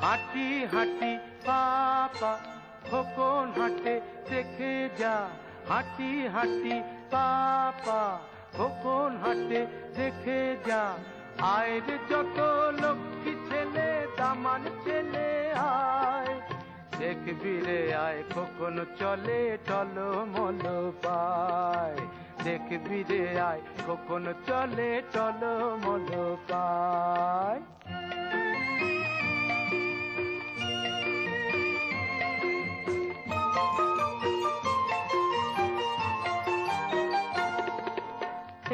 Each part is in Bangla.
হাঁটি হাঁটি পাপা খোকন হাঁটে দেখে যা, হাঁটি হাঁটি পাপা খোকন হাঁটে দেখে যা। আয় রে যত লক্ষ্মী ছেলে দামান ছেলে আয়, দেখবি রে আয় খোকন চলে টলমল পায়, দেখবি রে আয় খোকন চলে টলমল পায়।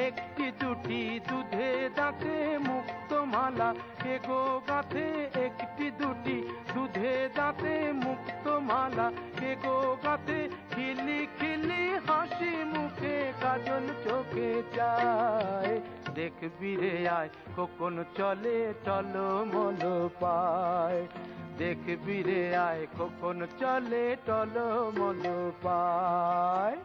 একটি দুটি দুধে দাঁতে মুক্ত মালা এগো গাঁথে, একটি দুটি দুধে দাঁতে মুক্ত মালা এগো গাঁথে। খিলি খিলি হাসি মুখে কাজল চোখে যায়, দেখবি রে আয় খোকন চলে টলমল পায়, দেখবি রে আয় খোকন চলে টলমল পায়।